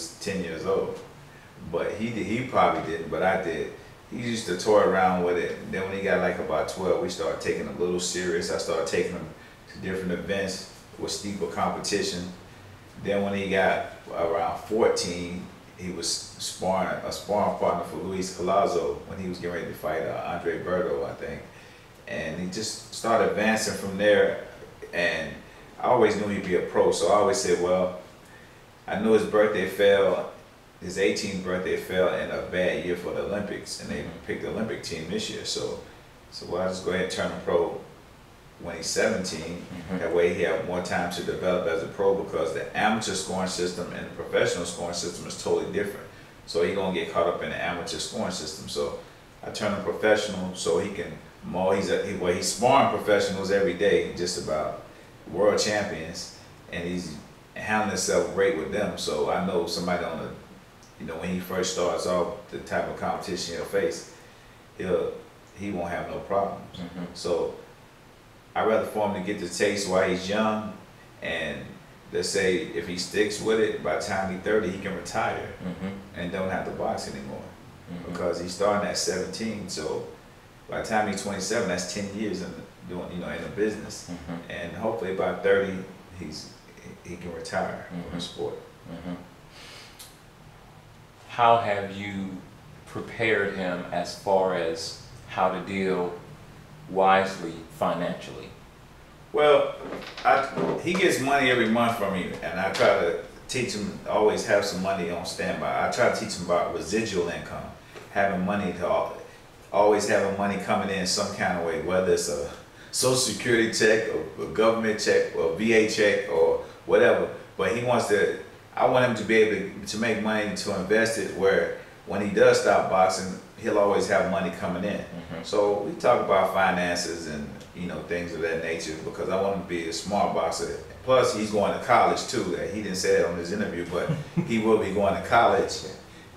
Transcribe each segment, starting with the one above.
was 10 years old. But he probably didn't, but I did. He used to toy around with it. And then when he got like about 12, we started taking him a little serious. I started taking him to different events with steeple competition. Then when he got around 14, he was sparring a sparring partner for Luis Collazo when he was getting ready to fight Andre Berto, I think. And he just started advancing from there. And I always knew he'd be a pro, so I always said, well, I knew his birthday fell, his 18th birthday fell in a bad year for the Olympics, and they picked the Olympic team this year. So well, I'll just go ahead and turn him pro when he's 17. That way he have more time to develop as a pro, because the amateur scoring system and the professional scoring system is totally different. So he's gonna get caught up in the amateur scoring system. So I turn him professional so he can he's sparring professionals every day, just about world champions, and he's handling himself great with them. So I know somebody on the, when he first starts off, the type of competition he'll face, he won't have no problems. So I'd rather for him to get the taste while he's young, and let's say if he sticks with it, by the time he's 30, he can retire and don't have to box anymore, because he's starting at 17. So by the time he's 27, that's 10 years in doing, in the business, and hopefully by 30, he can retire from the sport. How have you prepared him as far as how to deal wisely financially? Well, he gets money every month from me, and I try to teach him, always have some money on standby. I try to teach him about residual income, having money to always having money coming in some kind of way, whether it's a Social Security check or a government check or a VA check or whatever. But I want him to be able to make money to invest it, where when he does stop boxing, he'll always have money coming in. So we talk about finances and things of that nature, because I want him to be a smart boxer. Plus, he's going to college too. He didn't say that on his interview, but he will be going to college,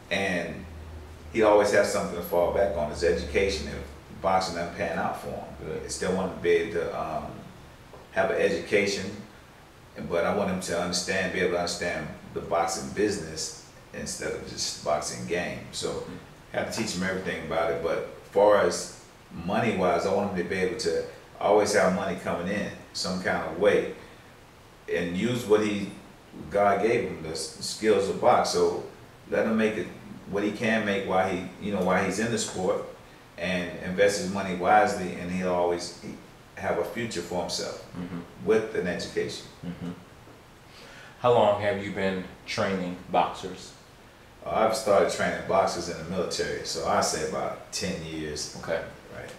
and he always has something to fall back on, his education, if boxing doesn't pan out for him. I still want him to be able to have an education, but I want him to be able to understand the boxing business instead of just boxing game. So I have to teach him everything about it. But as far as money-wise, I want him to be able to always have money coming in some kind of way, and use God gave him, the skills of box. So let him make it what he can make while he's in the sport, and invest his money wisely, and he'll always have a future for himself with an education. How long have you been training boxers? I've started training boxers in the military, so I say about 10 years. Okay. Right.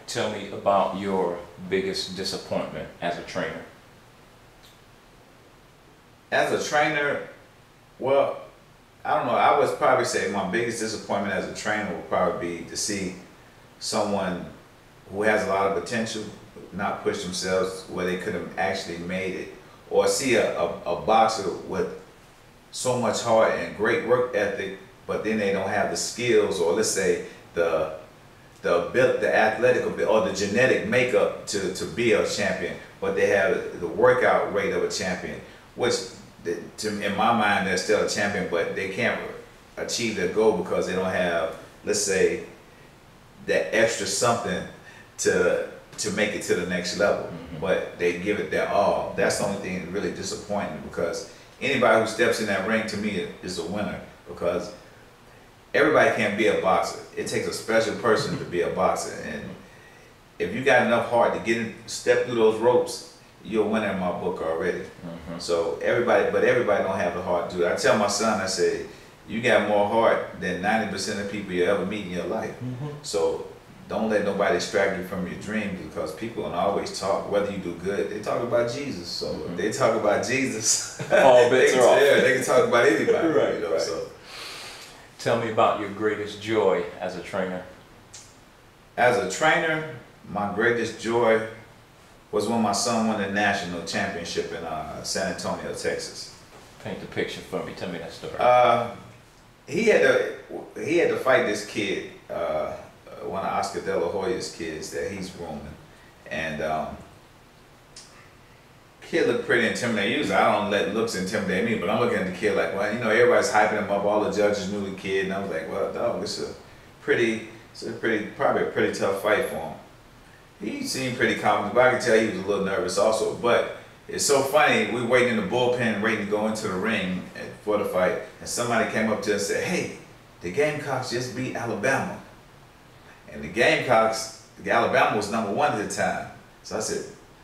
Tell me about your biggest disappointment as a trainer. As a trainer, well, I don't know, I would probably say my biggest disappointment as a trainer would probably be to see someone who has a lot of potential not push themselves where they could have actually made it, or see a boxer with so much heart and great work ethic, but then they don't have the skills, or let's say the athletic or the genetic makeup to be a champion, but they have the workout rate of a champion, which in my mind they're still a champion, but they can't achieve their goal because they don't have, let's say, that extra something to make it to the next level. But they give it their all. That's the only thing that's really disappointing, because anybody who steps in that ring, to me, is a winner, because everybody can't be a boxer. It takes a special person to be a boxer, and if you got enough heart to step through those ropes, you're a winner in my book already. So everybody don't have the heart to do it. I tell my son, I say, you got more heart than 90% of people you ever meet in your life. So don't let nobody distract you from your dreams, because people don't always talk, whether you do good, they talk about Jesus. So if they talk about Jesus, all bets are off. Yeah, they can talk about anybody. Right. So. Tell me about your greatest joy as a trainer. As a trainer, my greatest joy was when my son won the national championship in San Antonio, Texas. Paint the picture for me. Tell me that story. He had to fight this kid, one of Oscar De La Hoya's kids that he's grooming, and kid looked pretty intimidating. Usually I don't let looks intimidate me, but I'm looking at the kid like, well, you know, everybody's hyping him up. All the judges knew the kid, and I was like, well, dog, probably a pretty tough fight for him. He seemed pretty confident, but I could tell he was a little nervous also. But it's so funny, we waiting in the bullpen, waiting to go into the ring for the fight, and somebody came up to us and said, hey, the Gamecocks just beat Alabama. And the Gamecocks, Alabama was #1 at the time.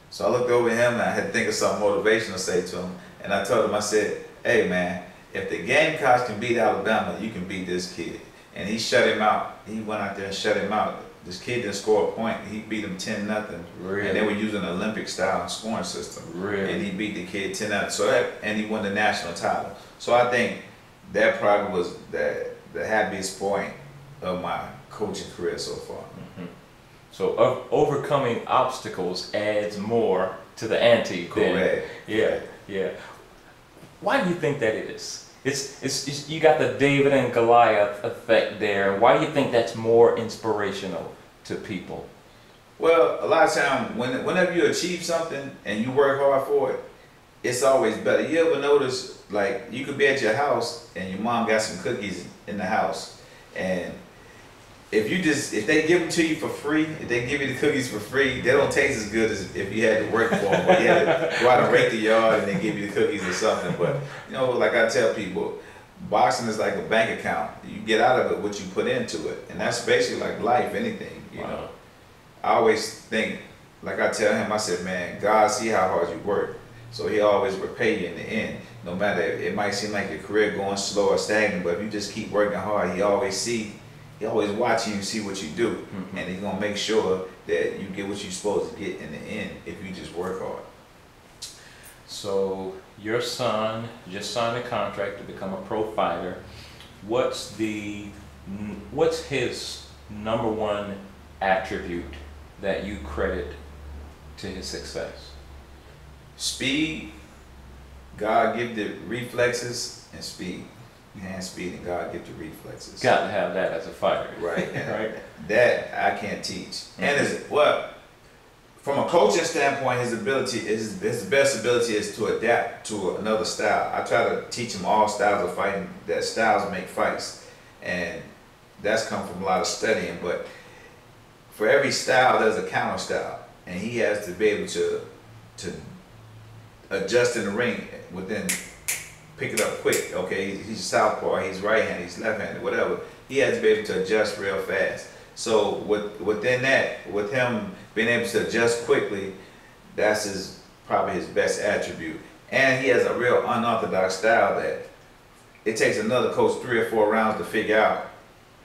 So I looked over at him and I had to think of something motivational to say to him. And I told him, I said, hey man, if the Gamecocks can beat Alabama, you can beat this kid. And he shut him out. He went out there and shut him out. This kid didn't score a point. He beat him 10-0. Really? And they were using an Olympic style scoring system. Really? And he beat the kid 10-0. And he won the national title. So I think that probably was the happiest point of my coaching career so far. Mm-hmm. So overcoming obstacles adds more to the ante. Correct. Yeah. Why do you think that is? It's you got the David and Goliath effect there. Why do you think that's more inspirational to people? Well, a lot of times, whenever you achieve something and you work hard for it, it's always better. You ever notice, like, you could be at your house and your mom got some cookies in the house, and if they give them to you for free, if they give you the cookies for free, they don't taste as good as if you had to work for them, or you had to go out and rake the yard and they give you the cookies or something. But, you know, like I tell people, boxing is like a bank account. You get out of it what you put into it. And that's basically like life, anything, you know. I always think, like I tell him, I said, man, God see how hard you work. So he always repay you in the end. No matter, it might seem like your career going slow or stagnant, but if you just keep working hard, he always watching you, see what you do. Mm-hmm. And he's gonna make sure that you get what you're supposed to get in the end if you just work hard. So your son just signed a contract to become a pro fighter. What's his #1 attribute that you credit to his success? Speed, God-gifted reflexes, and speed. Hand speed and God-gifted reflexes. Got to have that as a fighter. Right. Right. That I can't teach. Mm-hmm. And from a coaching standpoint, his best ability is to adapt to another style. I try to teach him all styles of fighting, that styles make fights. And that's come from a lot of studying. But for every style, there's a counter style. And he has to be able to adjust in the ring within, pick it up quick. Okay, he's southpaw, he's right-handed, he's left-handed, whatever. He has to be able to adjust real fast. So within that, with him being able to adjust quickly, that's probably his best attribute. And he has a real unorthodox style that it takes another coach 3 or 4 rounds to figure out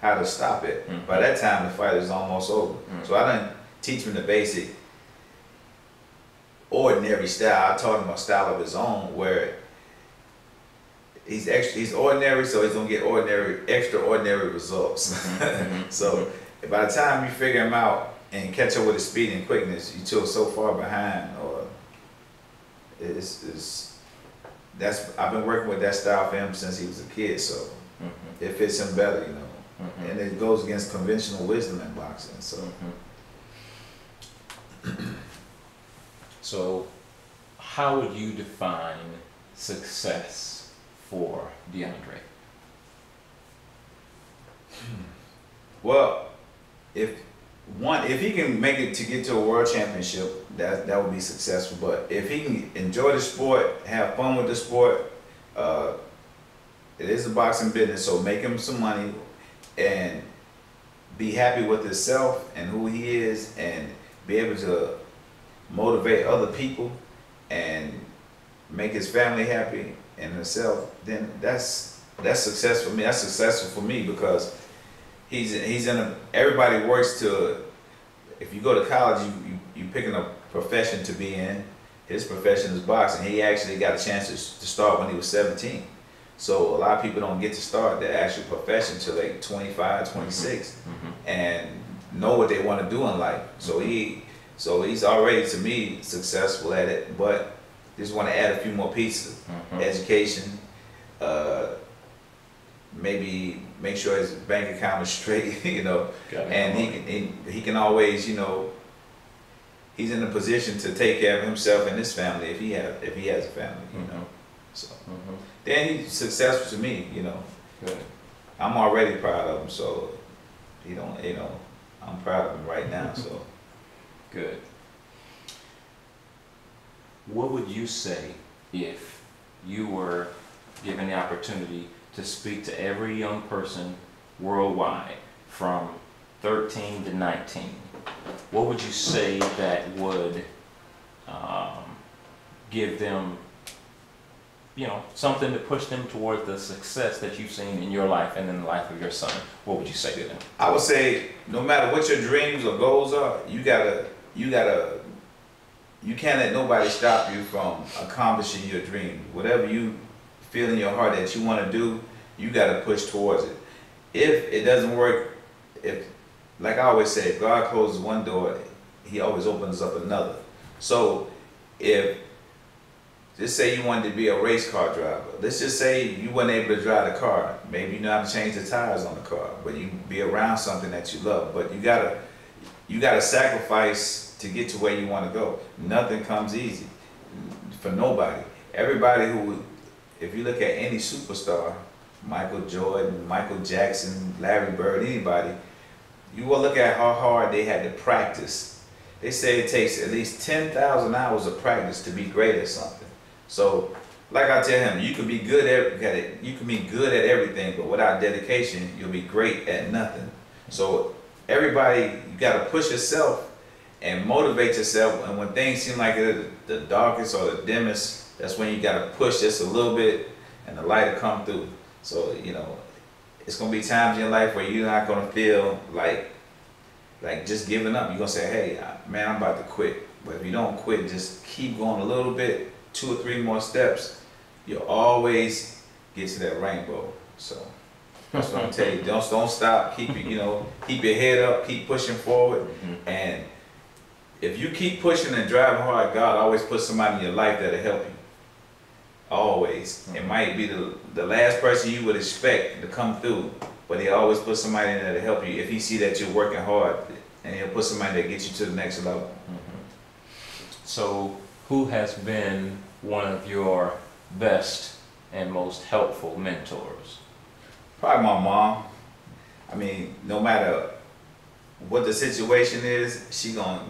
how to stop it. Mm-hmm. By that time, the fight is almost over. Mm-hmm. So I didn't teach him the basic ordinary style. I taught him a style of his own where he's ordinary, so he's gonna get extraordinary results. Mm-hmm. So by the time you figure him out and catch up with his speed and quickness, you're still so far behind. Or I've been working with that style for him since he was a kid, so mm-hmm. It fits him better, you know. Mm-hmm. And it goes against conventional wisdom in boxing. So. Mm-hmm. So, how would you define success for De'Andre? Well, if he can make it to get to a world championship, that would be successful. But if he can enjoy the sport, have fun with the sport, it is a boxing business, so make him some money and be happy with himself and who he is, and be able to motivate other people and make his family happy and himself, then that's success for me. That's successful for me because everybody works to, if you go to college, you picking a profession to be in. His profession is boxing. He actually got a chance to start when he was 17. So a lot of people don't get to start their actual profession till like 25, 26, mm-hmm. and know what they want to do in life. So he's already, to me, successful at it, but just want to add a few more pieces. Mm-hmm. Education, maybe make sure his bank account is straight, you know, and he can always, you know, he's in a position to take care of himself and his family if he has a family, you know. So then he's successful to me, you know. Good. I'm already proud of him, so he don't, you know, I'm proud of him right now. So good. What would you say if you were given the opportunity to speak to every young person worldwide from 13 to 19? What would you say that would give them, you know, something to push them toward the success that you've seen in your life and in the life of your son? What would you say to them? I would say, no matter what your dreams or goals are, you can't let nobody stop you from accomplishing your dream. Whatever you feel in your heart that you want to do, you got to push towards it. If it doesn't work, like I always say, if God closes one door, he always opens up another. So just say you wanted to be a race car driver. Let's just say you weren't able to drive the car. Maybe you know how to change the tires on the car, but you be around something that you love. But you gotta sacrifice to get to where you want to go. Nothing comes easy for nobody. Everybody if you look at any superstar, Michael Jordan, Michael Jackson, Larry Bird, anybody, you will look at how hard they had to practice. They say it takes at least 10,000 hours of practice to be great at something. So, like I tell him, you can be good at everything, but without dedication, you'll be great at nothing. So, everybody, you gotta push yourself and motivate yourself. And when things seem like they're the darkest or the dimmest, that's when you gotta push just a little bit, and the light will come through. So, you know, it's gonna be times in your life where you're not gonna feel like just giving up. You're gonna say, hey, man, I'm about to quit. But if you don't quit, just keep going a little bit, 2 or 3 more steps, you'll always get to that rainbow. So that's what I'm telling you. Don't stop. Keep your head up. Keep pushing forward. And if you keep pushing and driving hard, God always puts somebody in your life that'll help you. Always. It might be the last person you would expect to come through, but he always puts somebody in there to help you if he see that you're working hard, and he'll put somebody that gets you to the next level. So, who has been one of your best and most helpful mentors? Probably my mom. I mean, no matter what the situation is, she's not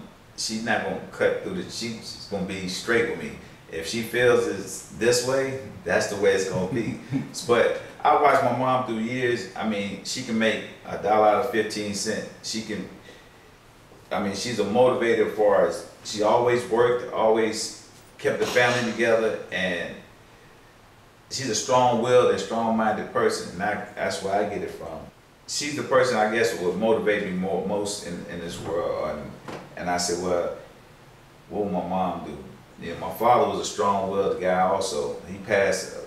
gonna cut through she's gonna be straight with me. If she feels it's this way, that's the way it's gonna be. But I watched my mom through years. I mean, she can make $1 out of 15 cents. She's a motivator for us. She always worked, always kept the family together, and she's a strong-willed and strong-minded person, and that's where I get it from. She's the person, I guess, who would motivate me most in this world. And I said, well, what would my mom do? Yeah, my father was a strong-willed guy also. He passed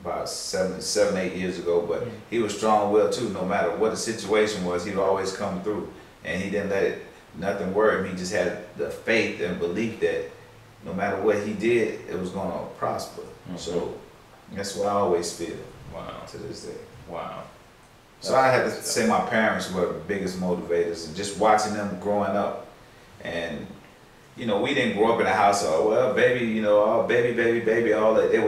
about 7, 8 years ago, but he was strong-willed too. No matter what the situation was, he'd always come through, and he didn't let nothing worry him. He just had the faith and belief that no matter what he did, it was going to prosper. So that's what I always feel. Wow. To this day. Wow. So I had to say my parents were the biggest motivators, and just watching them growing up. And you know, we didn't grow up in a house of, well, baby, you know, oh, baby, baby, baby, all that. We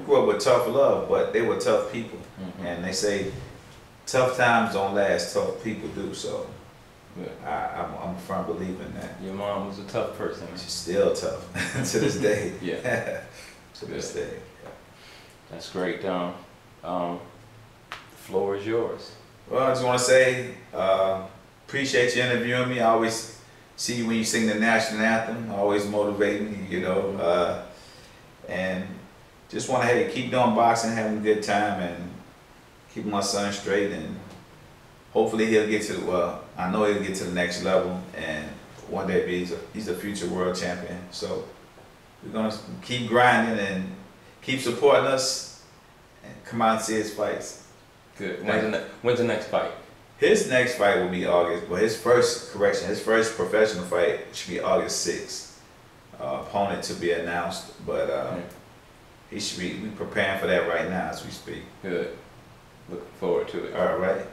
grew up with tough love, but they were tough people. And they say tough times don't last, tough people do. So I'm a firm believer in that. Your mom was a tough person. She's still tough to this day. Yeah. To this day. That's great, Dom. The floor is yours. Well, I just want to say, appreciate you interviewing me. I always see you when you sing the national anthem. Always motivating me, you know. And just want to keep doing boxing, having a good time, and keeping my son straight. And hopefully he'll get to, I know he'll get to the next level, and one day he's a future world champion. So we're going to keep grinding and keep supporting us, and come out and see his fights. Good. When's the next fight? His next fight will be August, but his first professional fight should be August 6th. Opponent to be announced, but he should be preparing for that right now as we speak. Good. Looking forward to it. All right.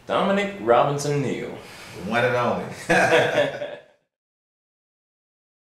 Dominic Robinson Neal. One and only.